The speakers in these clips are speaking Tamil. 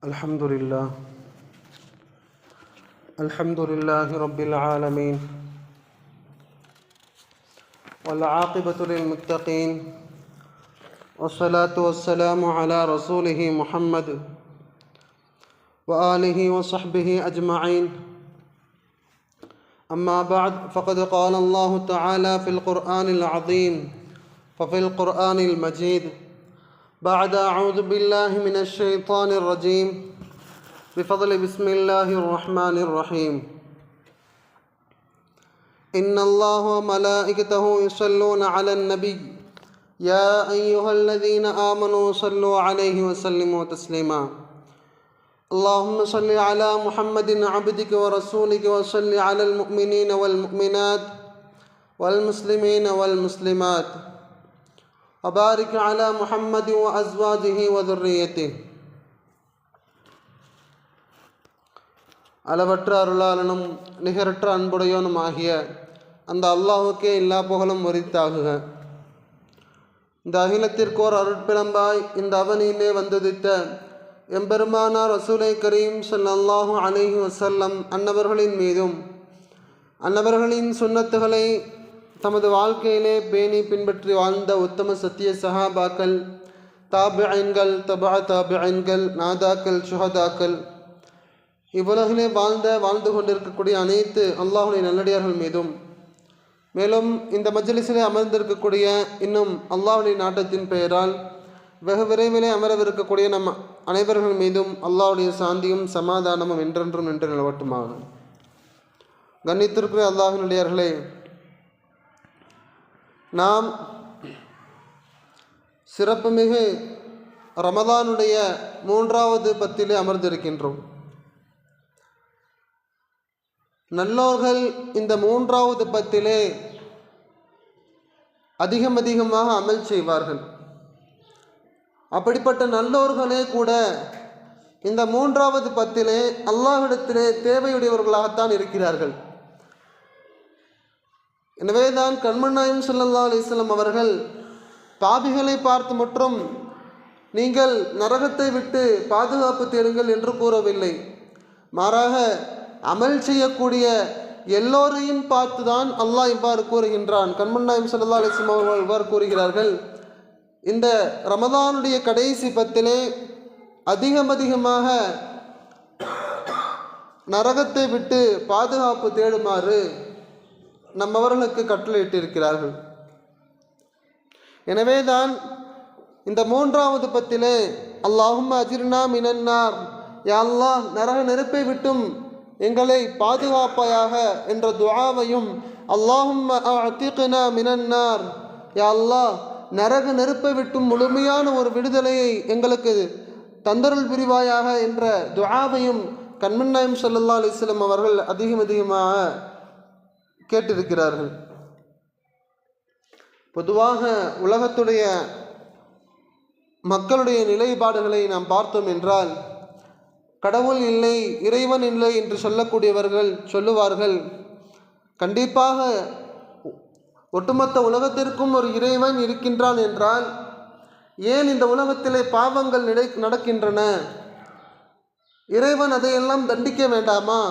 الحمد لله رب العالمين والعاقبة للمتقين والصلاة والسلام على رسوله محمد وآله وصحبه أجمعين. أما بعد، فقد قال الله تعالى في القرآن العظيم ففي القرآن المجيد بعد أعوذ بالله من الشيطان الرجيم بفضل بسم الله الرحمن الرحيم إن الله وملائكته يصلون على النبي يا أيها الذين آمنوا صلوا عليه وسلموا تسليما اللهم صل على محمد عبدك ورسولك وصل على المؤمنين والمؤمنات والمسلمين والمسلمات وبارك على محمد وأزواجه وذريته. அளவற்ற அருளாளனும் நிகரற்ற அன்புடையோனும் ஆகிய அந்த அல்லாஹுக்கே எல்லா புகழும் உரித்தாகுக. இந்த அகிலத்திற்கோர் அருட்பிளம்பாய் இந்த அவனியிலே வந்துதித்த எம்பெருமானார் ரசூலை கரீம் ஸல்லல்லாஹு அலைஹி வஸல்லம் அன்னவர்களின் மீதும் அன்னவர்களின் சுன்னத்துகளை தமது வாழ்க்கையிலே பேணி பின்பற்றி வாழ்ந்த உத்தம சத்திய சஹாபாக்கள், தாபிஐன்கள், தபா தாபிஐன்கள், நாதாக்கள், சுஹதாக்கள், இவ்வுலகிலே வாழ்ந்து கொண்டிருக்கக்கூடிய அனைத்து அல்லாஹுடைய நல்லடியார்கள் மீதும், மேலும் இந்த மஜ்லிஸிலே அமர்ந்திருக்கக்கூடிய இன்னும் அல்லாஹுடைய நாட்டத்தின் பெயரால் வெகு விரைவிலே அமரவிருக்கக்கூடிய நம் அனைவர்கள் மீதும் அல்லாஹுடைய சாந்தியும் சமாதானமும் என்றென்றும் நின்று நிலவட்டுமாக. கண்ணியத்திற்குரிய அல்லாஹ்வின் நல்லடியார்களே, நாம் சிறப்புமிகு ரமதானுடைய 3வது பத்திலே அமர்ந்திருக்கின்றோம். நல்லோர்கள் இந்த 3வது பத்திலே அதிகமாக அமல் செய்வார்கள். அப்படிப்பட்ட நல்லோர்களே கூட இந்த 3வது பத்திலே அல்லாஹ்விடத்திலே தேவையுடையவர்களாகத்தான் இருக்கிறார்கள். எனவேதான் கண்மணி நாயகம் ஸல்லல்லாஹு அலைஹி வஸல்லம் அவர்கள் பாவிகளை பார்த்து மற்றும் நீங்கள் நரகத்தை விட்டு பாதுகாப்பு தேடுங்கள் என்று கூறவில்லை. மாறாக அமல் செய்யக்கூடிய எல்லோரையும் பார்த்துதான் அல்லாஹ் இவ்வாறு கூறுகின்றான். கண்மணி நாயகம் ஸல்லல்லாஹு அலைஹி வஸல்லம் அவர்கள் இவ்வாறு கூறுகிறார்கள், இந்த ரமதானுடைய கடைசி பத்திலே அதிகமாக நரகத்தை விட்டு பாதுகாப்பு தேடுமாறு நம்மவர்களுக்கு கட்டளையிட்டிருக்கிறார்கள். எனவேதான் இந்த 3வது பத்திலே அல்லாஹும்ம அஜிர்னா மினன்னார், யா அல்லாஹ் நரக நெருப்பை விட்டும் எங்களை பாதுகாப்பாயாக என்ற துஆவையும், அல்லாஹும்ம அஅதிக்னா மினன்னார், யா அல்லாஹ் நரக நெருப்பை விட்டும் முழுமையான ஒரு விடுதலையை எங்களுக்கு தந்தருள் புரிவாயாக என்ற துஆவையும் கண்மணி நாயகம் ஸல்லல்லாஹு அலைஹி வஸல்லம் அவர்கள் அதிகமாக கேட்டிருக்கிறார்கள். பொதுவாக உலகத்துடைய மக்களுடைய நிலைப்பாடுகளை நாம் பார்த்தோம் என்றால், கடவுள் இல்லை, இறைவன் இல்லை என்று சொல்லக்கூடியவர்கள் சொல்லுவார்கள், கண்டிப்பாக ஒட்டுமொத்த உலகத்திற்கும் ஒரு இறைவன் இருக்கின்றான் என்றால் ஏன் இந்த உலகத்திலே பாவங்கள் நடக்கின்றன? இறைவன் அதையெல்லாம் தண்டிக்க வேண்டாமா?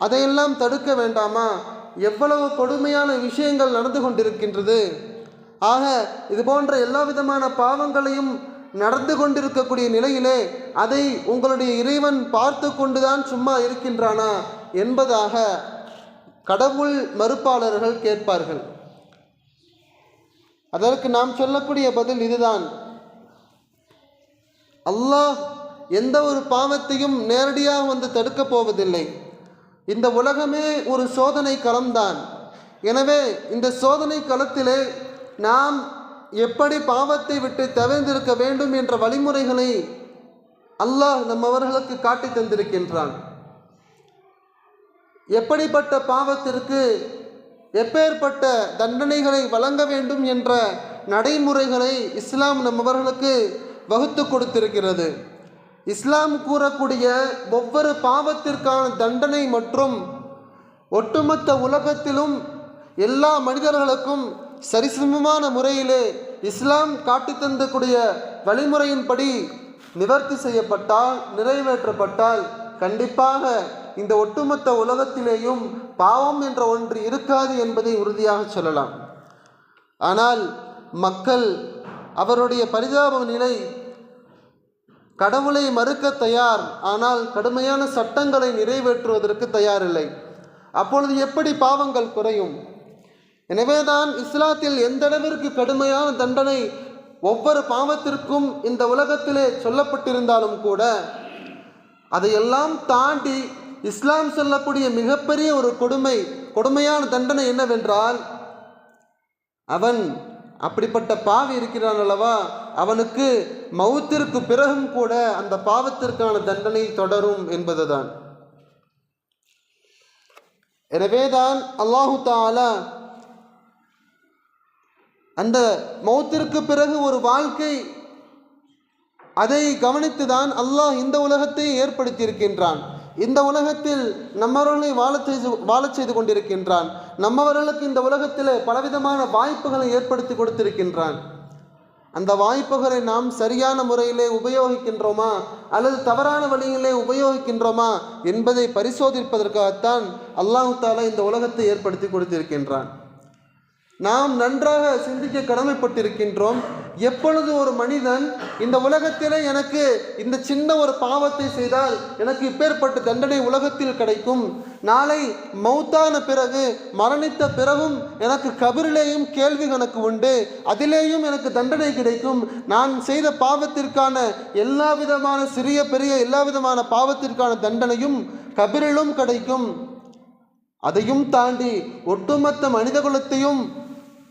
அதையெல்லாம் தடுக்க வேண்டாமா? எவ்வளவு கொடுமையான விஷயங்கள் நடந்து கொண்டிருக்கின்றது. ஆக இது போன்ற எல்லா விதமான பாவங்களையும் நடந்து கொண்டிருக்கக்கூடிய நிலையிலே அதை உங்களுடைய இறைவன் பார்த்து கொண்டுதான் சும்மா இருக்கின்றானா என்பதாக கடவுள் மறுப்பாளர்கள் கேட்பார்கள். அதற்கு நாம் சொல்லக்கூடிய பதில் இதுதான், அல்லாஹ் எந்த ஒரு பாவத்தையும் நேரடியாக வந்து தடுக்கப் போவதில்லை. இந்த உலகமே ஒரு சோதனை களம்தான். எனவே இந்த சோதனை களத்திலே நாம் எப்படி பாவத்தை விட்டு தவிர்ந்திருக்க வேண்டும் என்ற வழிமுறைகளை அல்லாஹ் நம்மவர்களுக்கு காட்டி தந்திருக்கின்றான். எப்படிப்பட்ட பாவத்திற்கு எப்பேற்பட்ட தண்டனைகளை வழங்க வேண்டும் என்ற நடைமுறைகளை இஸ்லாம் நம்மவர்களுக்கு வகுத்து கொடுத்திருக்கிறது. இஸ்லாம் கூறக்கூடிய ஒவ்வொரு பாவத்திற்கான தண்டனை மற்றும் ஒட்டுமொத்த உலகத்திலும் எல்லா மனிதர்களுக்கும் சரிசமமான முறையிலே இஸ்லாம் காட்டி தந்தக்கூடிய வழிமுறையின்படி நிவர்த்தி செய்யப்பட்டால், நிறைவேற்றப்பட்டால் கண்டிப்பாக இந்த ஒட்டுமொத்த உலகத்திலேயும் பாவம் என்ற ஒன்று இருக்காது என்பதை உறுதியாக சொல்லலாம். ஆனால் மக்கள் அவருடைய பரிதாப நிலை, கடவுளை மறுக்க தயார், ஆனால் கடுமையான சட்டங்களை நிறைவேற்றுவதற்கு தயாரில்லை. அப்பொழுது எப்படி பாவங்கள் குறையும்? எனவேதான் இஸ்லாத்தில் எந்த அளவிற்கு கடுமையான தண்டனை ஒவ்வொரு பாவத்திற்கும் இந்த உலகத்திலே சொல்லப்பட்டிருந்தாலும் கூட, அதையெல்லாம் தாண்டி இஸ்லாம் சொல்லக்கூடிய மிகப்பெரிய ஒரு கொடுமையான தண்டனை என்னவென்றால், அவன் அப்படிப்பட்ட பாவி இருக்கிறான் அல்லவா, அவனுக்கு மௌத்திற்கு பிறகும் கூட அந்த பாவத்திற்கான தண்டனை தொடரும் என்பதுதான். எனவேதான் அல்லாஹு தஆலா அந்த மௌத்திற்கு பிறகு ஒரு வாழ்க்கை, அதை கவனித்துதான் அல்லாஹ் இந்த உலகத்தை ஏற்படுத்தியிருக்கின்றான். இந்த உலகத்தில் நம்மவர்களை வாழச் செய்து கொண்டிருக்கின்றான். நம்மவர்களுக்கு இந்த உலகத்தில் பலவிதமான வாய்ப்புகளை ஏற்படுத்தி கொடுத்திருக்கின்றான். அந்த வாய்ப்புகளை நாம் சரியான முறையிலே உபயோகிக்கின்றோமா அல்லது தவறான வழியிலே உபயோகிக்கின்றோமா என்பதை பரிசோதிப்பதற்காகத்தான் அல்லாஹ் தஆலா இந்த உலகத்தை ஏற்படுத்தி கொடுத்திருக்கின்றான். நாம் நன்றாக சிந்திக்க கடமைப்பட்டிருக்கின்றோம். எப்பொழுது ஒரு மனிதன் இந்த உலகத்திலே எனக்கு இந்த சின்ன ஒரு பாவத்தை செய்தால் எனக்கு இப்பேற்பட்ட தண்டனை உலகத்தில் கிடைக்கும், நாளை மௌத்தான பிறகு மரணித்த பிறகும் எனக்கு கபிரிலேயும் கேள்வி கணக்கு உண்டு, அதிலேயும் எனக்கு தண்டனை கிடைக்கும், நான் செய்த பாவத்திற்கான எல்லா விதமான சிறிய பெரிய எல்லா விதமான பாவத்திற்கான தண்டனையும் கபிரிலும் கிடைக்கும், அதையும் தாண்டி ஒட்டுமொத்த மனித குலத்தையும்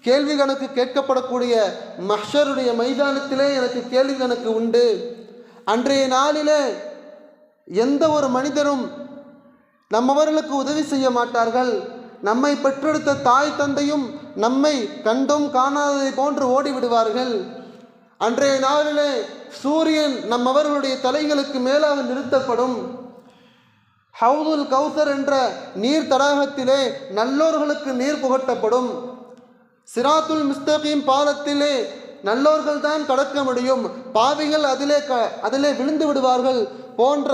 கேள்வி கணக்கு கேட்கப்படக்கூடிய மஹ்ஷருடைய மைதானத்திலே எனக்கு கேள்வி கணக்கு உண்டு. அன்றைய நாளிலே எந்த ஒரு மனிதரும் நம்மவர்களுக்கு உதவி செய்ய மாட்டார்கள். நம்மை பெற்றெடுத்த தாய் தந்தையும் நம்மை கண்டும் காணாததை போன்று ஓடிவிடுவார்கள். அன்றைய நாளிலே சூரியன் நம்மவர்களுடைய தலைகளுக்கு மேலாக நிறுத்தப்படும். ஹவுதுல் கௌசர் என்ற நீர் தடாகத்திலே நல்லோர்களுக்கு நீர் புகட்டப்படும். சிராத்துல் முஸ்தகீம் பாலத்திலே நல்லோர்கள் தான் கடக்க முடியும், பாவிகள் அதிலே விழுந்து விடுவார்கள் போன்ற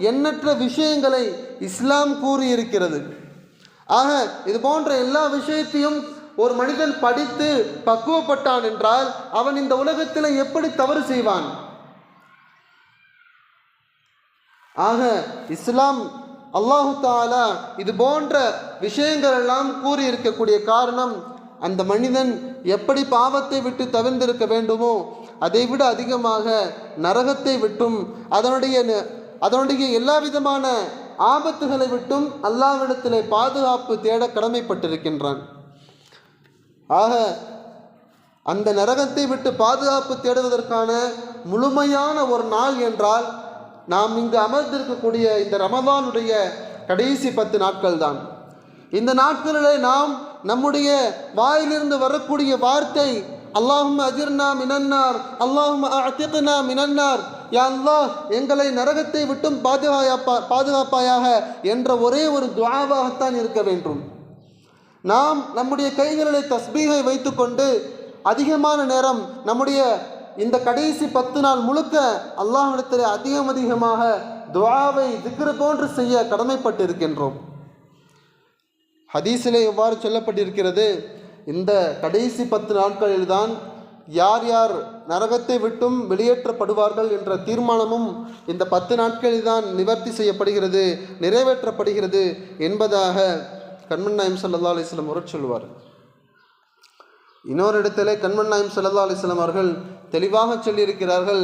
எண்ணற்ற விஷயங்களை இஸ்லாம் கூறியிருக்கிறது. ஆக இது போன்ற எல்லா விஷயத்தையும் ஒரு மனிதன் படித்து பக்குவப்பட்டான் என்றால் அவன் இந்த உலகத்தில் எப்படி தவறு செய்வான்? ஆக இஸ்லாம் அல்லாஹு தஆலா இது போன்ற விஷயங்கள் எல்லாம் கூறியிருக்கக்கூடிய காரணம், அந்த மனிதன் எப்படி பாவத்தை விட்டு தவிர்ந்திருக்க வேண்டுமோ அதைவிட அதிகமாக நரகத்தை விட்டும் அதனுடைய எல்லா விதமான ஆபத்துகளை விட்டும் அல்லாஹ்விடத்திலே பாதுகாப்பு தேட கடமைப்பட்டிருக்கின்றான். ஆக அந்த நரகத்தை விட்டு பாதுகாப்பு தேடுவதற்கான முழுமையான ஒரு நாள் என்றால் நாம் இங்கு அமர்ந்திருக்கக்கூடிய இந்த ரமதானுடைய கடைசி 10 நாட்கள் தான். இந்த நாட்களிலே நாம் நம்முடைய வாயிலிருந்து வரக்கூடிய வார்த்தை அல்லாஹும்ம அஜிர்னா மினன்னார், அல்லாஹும்ம அஅதிக்னா மினன்னார், யா அல்லாஹ் எங்களை நரகத்தை விட்டும் பாதுகாப்பாயாக என்ற ஒரே ஒரு துஆவாகத்தான் இருக்க வேண்டும். நாம் நம்முடைய கைகளிலே தஸ்பீகை வைத்துக்கொண்டு அதிகமான நேரம் நம்முடைய இந்த கடைசி 10 நாள் முழுக்க அல்லாஹ்விடத்திலே அதிகமாக துஆவை திக்ர் போன்று செய்ய கடமைப்பட்டிருக்கின்றோம். ஹதீஸிலே எவ்வாறு சொல்லப்பட்டிருக்கிறது, இந்த கடைசி 10 நாட்களில்தான் யார் யார் நரகத்தை விட்டும் வெளியேற்றப்படுவார்கள் என்ற தீர்மானமும் இந்த 10 நாட்களில் தான் நிவர்த்தி செய்யப்படுகிறது, நிறைவேற்றப்படுகிறது என்பதாக கண்மன் நாயம் ஸல்லல்லாஹு அலைஹி வஸல்லம் அவர்கள் சொல்வார். இன்னொரு இடத்திலே கண்மன் நாயம் ஸல்லல்லாஹு அலைஹி வஸல்லம் அவர்கள் தெளிவாக சொல்லியிருக்கிறார்கள்,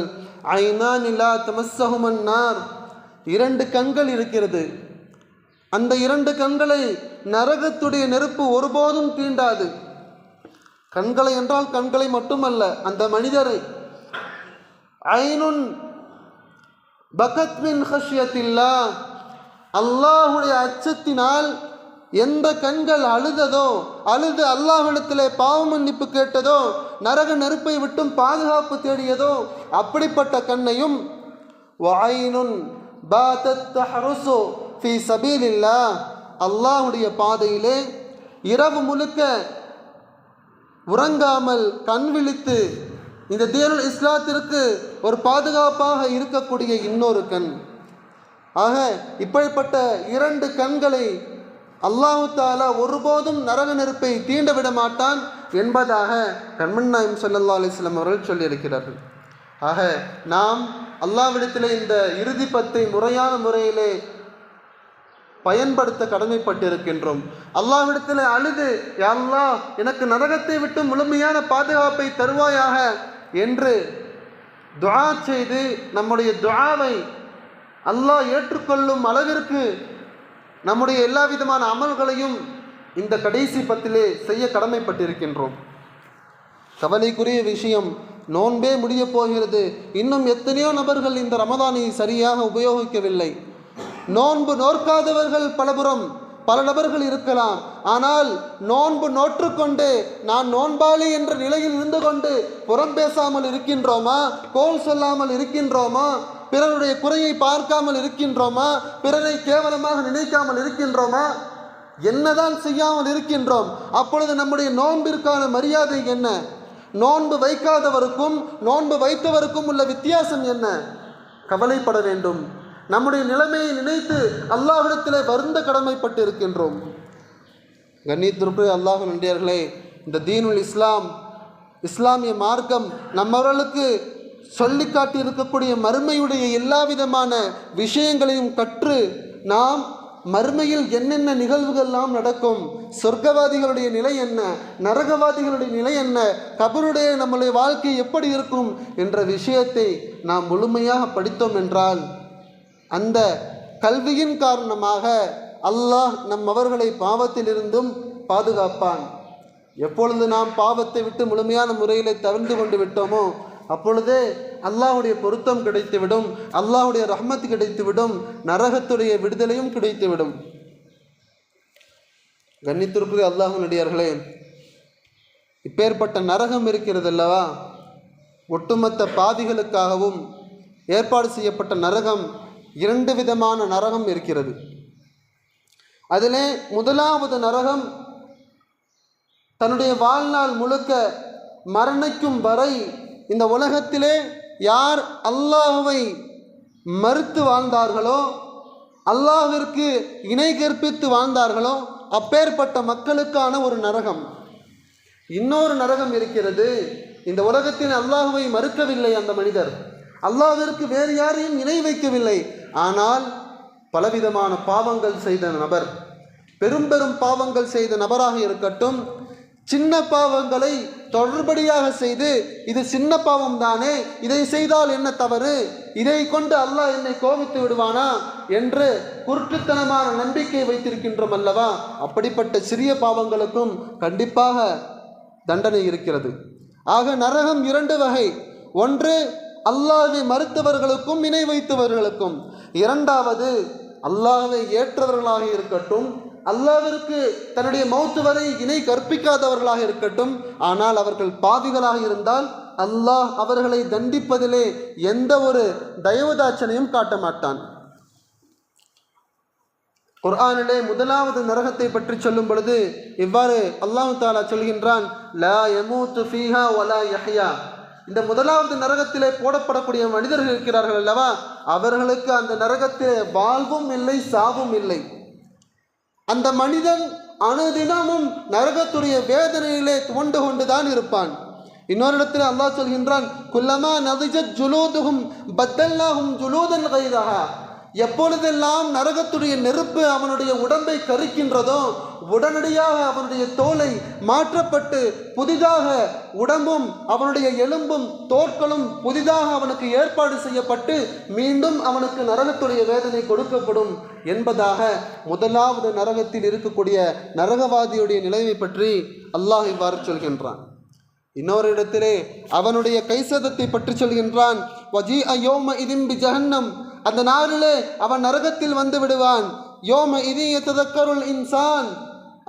ஐனானி லா தமஸ்ஸஹுமன் நார், 2 கண்கள் இருக்கிறது, அந்த 2 கண்களை நரகத்துடைய நெருப்பு ஒருபோதும் தீண்டாது. கண்களை என்றால் கண்களை மட்டுமல்ல, அந்த மனிதரை. ஐனுன் பகத் மின் ஹஷ்யத்தில்லாஹ், அல்லாஹ்வுடைய அச்சத்தினால் எந்த கண்கள் அழுது அல்லாஹ்விடத்திலே பாவ மன்னிப்பு கேட்டதோ, நரக நெருப்பை விட்டும் பாதுகாப்பு தேடியதோ அப்படிப்பட்ட கண்ணையும், வஐனுன் பாதத் தஹருசு ஃபீ சபீலில்லாஹ், அல்லாஹ்வுடைய பாதையிலே இரவு முழுக்க உறங்காமல் கண் விழித்து இந்த தீனுல் இஸ்லாத்திற்கு ஒரு பாதுகாப்பாக இருக்கக்கூடிய இன்னொரு கண். ஆக இப்படிப்பட்ட 2 கண்களை அல்லாஹு தஆலா ஒருபோதும் நரக நெருப்பை தீண்ட விட மாட்டான் என்பதாக கண்மணி நாயகம் ஸல்லல்லாஹு அலைஹி வஸல்லம் அவர்கள் சொல்லியிருக்கிறார்கள். ஆக நாம் அல்லாஹ்விடத்திலே இந்த இறுதி 10 முறையான முறையிலே பயன்படுத்த கடமைப்பட்டிருக்கின்றோம். அல்லாஹ்விடத்திலே அழுது, யா அல்லாஹ் எனக்கு நரகத்தை விட்டு முழுமையான பாதுகாப்பை தருவாயாக என்று துஆ செய்து நம்முடைய துஆவை அல்லாஹ் ஏற்றுக்கொள்ளும் அளவிற்கு நம்முடைய எல்லா விதமான அமல்களையும் இந்த கடைசி 10 செய்ய கடமைப்பட்டிருக்கின்றோம். கவலைக்குரிய விஷயம், நோன்பே முடிய போகிறது. இன்னும் எத்தனையோ நபர்கள் இந்த ரமதானை சரியாக உபயோகிக்கவில்லை. நோன்பு நோற்காதவர்கள் பல நபர்கள் இருக்கலாம். ஆனால் நோன்பு நோற்றுக்கொண்டு நான் நோன்பாளி என்ற நிலையில் இருந்து கொண்டு புறம் பேசாமல் இருக்கின்றோமா? கோல் சொல்லாமல் இருக்கின்றோமா? பிறருடைய குறையை பார்க்காமல் இருக்கின்றோமா? பிறரை கேவலமாக நினைக்காமல் இருக்கின்றோமா? என்னதான் செய்யாமல் இருக்கின்றோம்? அப்பொழுது நம்முடைய நோன்பிற்கான மரியாதை என்ன? நோன்பு வைக்காதவருக்கும் நோன்பு வைத்தவருக்கும் உள்ள வித்தியாசம் என்ன? கவலைப்பட வேண்டும். நம்முடைய நிலைமையை நினைத்து அல்லாஹ்விடத்திலே வருந்த கடமைப்பட்டு இருக்கின்றோம். கண்ணியத்திற்கு அல்லாஹ் நன்றியர்களே, இந்த தீனுல் இஸ்லாம், இஸ்லாமிய மார்க்கம் நம்மவர்களுக்கு சொல்லி காட்டி இருக்கக்கூடிய மறுமையுடைய எல்லா விதமான விஷயங்களையும் கற்று நாம் மறுமையில் என்னென்ன நிகழ்வுகள்லாம் நடக்கும், சொர்க்கவாதிகளுடைய நிலை என்ன, நரகவாதிகளுடைய நிலை என்ன, கபருடைய நம்முடைய வாழ்க்கை எப்படி இருக்கும் என்ற விஷயத்தை நாம் முழுமையாக படித்தோம் என்றால் அந்த கல்வியின் காரணமாக அல்லாஹ் நம்மவர்களை பாவத்திலிருந்தும் பாதுகாப்பான். எப்பொழுது நாம் பாவத்தை விட்டு முழுமையான முறையில் தவிர்த்து கொண்டு விட்டோமோ அப்பொழுதே அல்லாஹுடைய பொருத்தம் கிடைத்துவிடும், அல்லாஹுடைய ரஹ்மத் கிடைத்துவிடும், நரகத்துடைய விடுதலையும் கிடைத்துவிடும். கண்ணியத்திற்குரிய அல்லாஹ்வினுடையவர்களே, இப்பேற்பட்ட நரகம் இருக்கிறது அல்லவா, ஒட்டுமொத்த பாவிகளுக்காகவும் ஏற்பாடு செய்யப்பட்ட நரகம் 2 விதமான நரகம் இருக்கிறது. அதிலே முதலாவது நரகம் தன்னுடைய வாழ்நாள் முழுக்க மரணிக்கும் வரை இந்த உலகத்திலே யார் அல்லாஹ்வை மறுத்து வாழ்ந்தார்களோ, அல்லாஹ்விற்கு இணை கற்பித்து வாழ்ந்தார்களோ அப்பேற்பட்ட மக்களுக்கான ஒரு நரகம். இன்னொரு நரகம் இருக்கிறது. இந்த உலகத்தில் அல்லாஹ்வை மறுக்கவில்லை அந்த மனிதர், அல்லாஹ்விற்கு வேறு யாரையும் இணை வைக்கவில்லை. ஆனால் பலவிதமான பாவங்கள் செய்த நபர், பெரும் பாவங்கள் செய்த நபராக இருக்கட்டும், சின்ன பாவங்களை தொடர்படியாக செய்து இது சின்ன பாவம் தானே, இதை செய்தால் என்ன தவறு, இதை கொண்டு அல்லாஹ் என்னை கோபித்து விடுவானா என்று குருட்டுத்தனமான நம்பிக்கை வைத்திருக்கின்றோம் அல்லவா, அப்படிப்பட்ட சிறிய பாவங்களுக்கும் கண்டிப்பாக தண்டனை இருக்கிறது. ஆக நரகம் 2 வகை. ஒன்று அல்லாஹ்வை மறுத்தவர்களுக்கும் இணை வைத்தவர்களுக்கும். இரண்டாவது அல்லாஹ்வை ஏற்றவர்களாக இருக்கட்டும், அல்லாஹ்விற்கு தன்னுடைய மௌத்து வரை இணை கற்பிக்காதவர்களாக இருக்கட்டும், ஆனால் அவர்கள் பாவிகளாக இருந்தால் அல்லாஹ் அவர்களை தண்டிப்பதிலே எந்த ஒரு தயவுதாட்சணையும் காட்ட மாட்டான். குர்ஆனிலே முதலாவது நரகத்தை பற்றி சொல்லும் பொழுது இவ்வாறு அல்லாஹ் தஆலா சொல்கின்றான், லா யமூத்து ஃபீஹா வலா யஹ்யா. இந்த முதலாவது நரகத்திலே போடப்படக்கூடிய மனிதர்கள் இருக்கிறார்கள் அல்லவா, அவர்களுக்கு அந்த நரகத்திலே வாழ்வும் இல்லை, சாவும் இல்லை. அந்த மனிதன் அனுதினமும் நரகத்துடைய வேதனையிலே துவண்டு கொண்டுதான் இருப்பான். இன்னொரு இடத்தில் அல்லாஹ் சொல்கின்றான், குல்லமா நதிஜத் ஜுலூதுஹும் பத்தல்னாஹும் ஜுலூதன் கைரஹா. எப்பொழுதெல்லாம் நரகத்துடைய நெருப்பு அவனுடைய உடம்பை கரிக்கின்றதோ உடனடியாக அவனுடைய தோலை மாற்றப்பட்டு புதிதாக உடம்பும் அவனுடைய எலும்பும் தோற்களும் புதிதாக அவனுக்கு ஏற்பாடு செய்யப்பட்டு மீண்டும் அவனுக்கு நரகத்துடைய வேதனை கொடுக்கப்படும் என்பதாக முதலாவது நரகத்தில் இருக்கக்கூடிய நரகவாதியுடைய நிலைமை பற்றி அல்லாஹ் இவ்வாறு சொல்கின்றான். இன்னொரு இடத்திலே அவனுடைய கைசதத்தை பற்றி சொல்கின்றான், வஜீஅ யௌம இதின் பிஜஹன்னம். அந்த நாளிலே அவன் நரகத்தில் வந்து விடுவான். யோம இதி யததக்கருல் இன்சான்.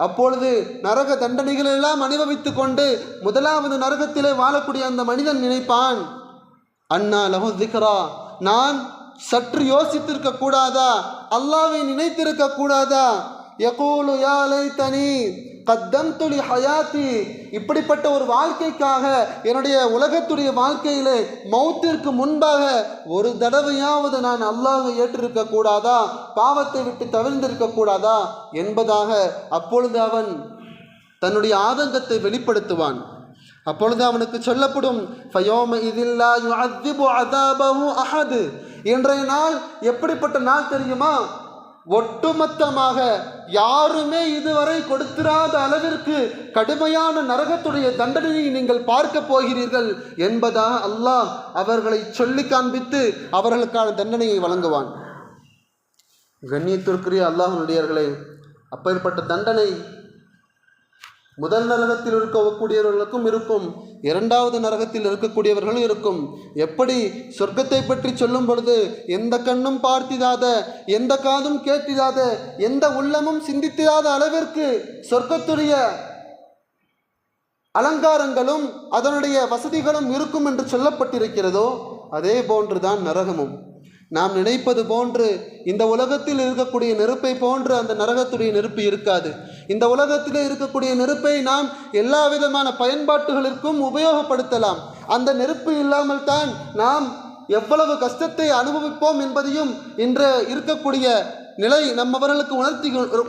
அப்பொழுது நரக தண்டனைகள் எல்லாம் அனுபவித்துக் கொண்டு முதலாவது நரகத்திலே வாழக்கூடிய அந்த மனிதன் நினைப்பான், அண்ணா லஹு திக்ரா, நான் சற்று யோசித்திருக்க கூடாதா, அல்லாஹ்வை நினைத்திருக்க கூடாதா. யகூலு யா லைதனி கத்தம்து லி ஹயாத்தி, இப்படிப்பட்ட ஒரு வாழ்க்கைக்காக என்னுடைய உலகத்துடைய வாழ்க்கையிலே மௌத்திற்கு முன்பாக ஒரு தடவையாவது நான் அல்லாஹ்வை ஏற்றிருக்க கூடாதா, பாவத்தை விட்டு தவிர்ந்திருக்க கூடாதா என்பதாக அப்பொழுது அவன் தன்னுடைய ஆதங்கத்தை வெளிப்படுத்துவான். அப்பொழுது அவனுக்கு சொல்லப்படும், இன்றைய நாள் எப்படிப்பட்ட நாள் தெரியுமா? ஒட்டுமொத்தமாக யாருமே இதுவரை கொடுத்திராத அளவிற்கு கடுமையான நரகத்துடைய தண்டனையை நீங்கள் பார்க்க போகிறீர்கள் என்பதாக அல்லாஹ் அவர்களை சொல்லி காண்பித்து அவர்களுக்கான தண்டனையை வழங்குவான். கண்ணியத்திற்குரிய அல்லாஹ்வுடையவர்களே, அப்பேற்பட்ட தண்டனை முதல் நரகத்தில் இருக்கக்கூடியவர்களுக்கும் இருக்கும், இரண்டாவது நரகத்தில் இருக்கக்கூடியவர்களும் இருக்கும். எப்படி சொர்க்கத்தை பற்றி சொல்லும் பொழுது எந்த கண்ணும் பார்த்திடாத, எந்த காதும் கேட்டிடாத, எந்த உள்ளமும் சிந்தித்திடாத அளவிற்கு சொர்க்கத்துடைய அலங்காரங்களும் அதனுடைய வசதிகளும் இருக்கும் என்று சொல்லப்பட்டிருக்கிறதோ, அதே போன்றுதான் நரகமும். நாம் நினைப்பது போன்று இந்த உலகத்தில் இருக்கக்கூடிய நெருப்பை போன்று அந்த நரகத்துடைய நெருப்பு இருக்காது. இந்த உலகத்தில் இருக்கக்கூடிய நெருப்பை நாம் எல்லா விதமான பயன்பாட்டுகளுக்கும் உபயோகப்படுத்தலாம். அந்த நெருப்பு இல்லாமல் தான் நாம் எவ்வளவு கஷ்டத்தை அனுபவிப்போம் என்பதையும் இன்று இருக்கக்கூடிய நிலை நம்மவர்களுக்கு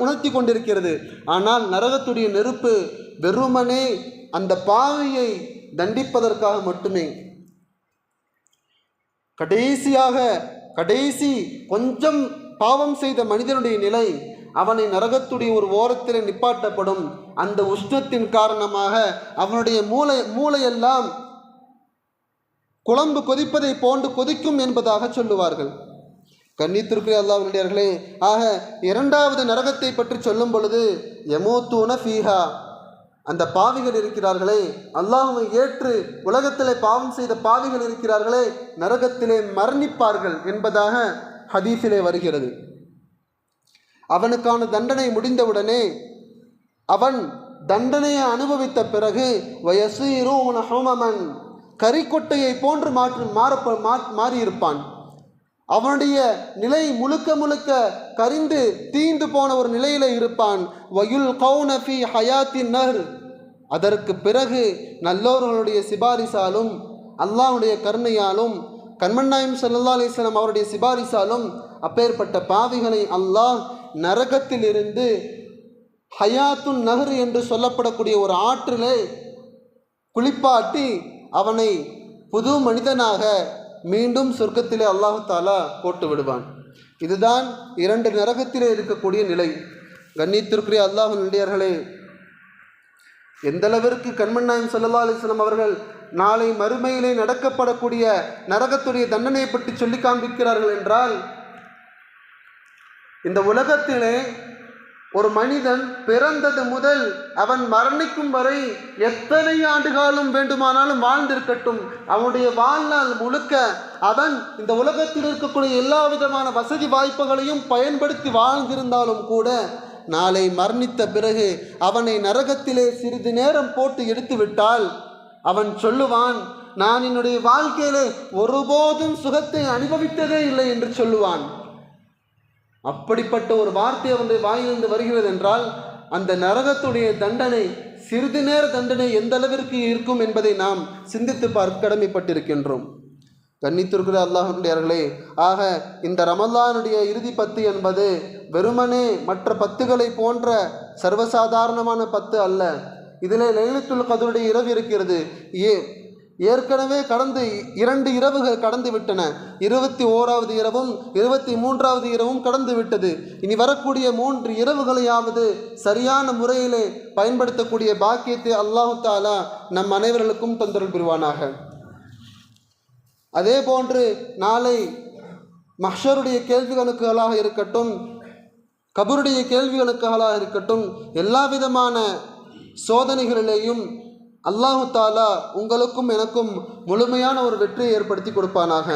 உணர்த்தி கொண்டிருக்கிறது. ஆனால் நரகத்துடைய நெருப்பு வெறுமனே அந்த பாவியை தண்டிப்பதற்காக மட்டுமே. கடைசி கொஞ்சம் பாவம் செய்த மனிதனுடைய நிலை, அவனை நரகத்துடைய ஒரு ஓரத்தில் நிப்பாட்டப்படும். அந்த உஷ்ணத்தின் காரணமாக அவனுடைய மூளையெல்லாம் குழம்பு கொதிப்பதை போன்று கொதிக்கும் என்பதாக சொல்லுவார்கள். கண்ணியத்திற்குரிய அல்லாஹ்வுடையவர்களே, ஆக இரண்டாவது நரகத்தை பற்றி சொல்லும் பொழுது யமூத்தூன ஃபீஹா, அந்த பாவிகள் இருக்கிறார்களே, அல்லாஹ்வை ஏற்று உலகத்திலே பாவம் செய்த பாவிகள் இருக்கிறார்களே, நரகத்திலே மரணிப்பார்கள் என்பதாக ஹதீஸிலே வருகிறது. அவனுக்கான தண்டனை முடிந்தவுடனே அவன் தண்டனையை அனுபவித்த பிறகு வயசீரூன ஹுமமன், கரிக்கொட்டையை போன்று மாறியிருப்பான். அவனுடைய நிலை முழுக்க கரிந்து தீந்து போன ஒரு நிலையில இருப்பான். வயுல் கௌனஃபி ஹயாத்தின் நஹர், அதற்கு பிறகு நல்லோர்களுடைய சிபாரிசாலும் அல்லாஹ்வுடைய கருணையாலும் கண்மன் நாயகம் ஸல்லல்லாஹு அலைஹி வஸல்லம் அவருடைய சிபாரிசாலும் அப்பேற்பட்ட பாவிகளை அல்லாஹ் நரகத்தில் இருந்து ஹயாத்துன் நஹர் என்று சொல்லப்படக்கூடிய ஒரு ஆற்றிலே குளிப்பாட்டி அவனை புது மனிதனாக மீண்டும் சொர்க்கத்திலே அல்லாஹ் தஆலா போட்டு விடுவான். இதுதான் இரண்டு நரகத்திலே இருக்கக்கூடிய நிலை. கண்ணியத்திற்குரிய அல்லாஹ்வுடையவர்களே, எந்தளவிற்கு கண்மன் நாயகம் ஸல்லல்லாஹு அலைஹி வஸல்லம் அவர்கள் நாளை மறுமையிலே நடக்கப்படக்கூடிய நரகத்துடைய தண்டனையை பற்றி சொல்லி காண்பிக்கிறார்கள் என்றால், இந்த உலகத்திலே ஒரு மனிதன் பிறந்தது முதல் அவன் மரணிக்கும் வரை எத்தனை ஆண்டுகாலம் வேண்டுமானாலும் வாழ்ந்திருக்கட்டும், அவனுடைய வாழ்நாள் முழுக்க அவன் இந்த உலகத்தில் இருக்கக்கூடிய எல்லா விதமான வசதி வாய்ப்புகளையும் பயன்படுத்தி வாழ்ந்திருந்தாலும் கூட நாளை மரணித்த பிறகு அவனை நரகத்திலே சிறிது நேரம் போட்டு எடுத்து விட்டால் அவன் சொல்லுவான், நான் என்னுடைய வாழ்க்கையிலே ஒருபோதும் சுகத்தை அனுபவித்ததே இல்லை என்று சொல்லுவான். அப்படிப்பட்ட ஒரு வார்த்தை அவனுடைய வாயிலிருந்து வருகிறது என்றால், அந்த நரகத்துடைய தண்டனை, சிறிது நேர தண்டனை எந்த அளவிற்கு இருக்கும் என்பதை நாம் சிந்தித்து பார்க்க கடமைப்பட்டிருக்கின்றோம். கண்ணியத்திற்குரிய அல்லாஹ்வுடையவர்களே, ஆக இந்த ரமலானுடைய இறுதி 10 என்பது வெறுமனே மற்ற 10களை போன்ற சர்வசாதாரணமான 10 அல்ல. இதில் லைலத்துல் கத்ருடைய இரவு இருக்கிறது. ஏற்கனவே கடந்து 2 இரவுகள் கடந்து விட்டன. 21வது இரவும் 23வது இரவும் கடந்து விட்டது. இனி வரக்கூடிய 3 இரவுகளையாவது சரியான முறையிலே பயன்படுத்தக்கூடிய பாக்கியத்தை அல்லாஹ் தஆலா நம் அனைவர்களுக்கும் தந்தருள் புரிவானாக. அதே போன்று நாளை மஹ்ஷருடைய கேள்விகளுக்காக இருக்கட்டும், கபருடைய கேள்விகளுக்காக இருக்கட்டும், எல்லா விதமான சோதனைகளிலேயும் அல்லாஹு தாலா உங்களுக்கும் எனக்கும் முழுமையான ஒரு வெற்றியை ஏற்படுத்தி கொடுப்பானாக.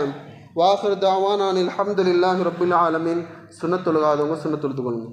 வாஹிர் தாவானா அல்ஹம்துலில்லாஹி ரப்பில் ஆலமீன். சுன்னத்துல் காதவங்க சுன்னத்துல் துகணும்.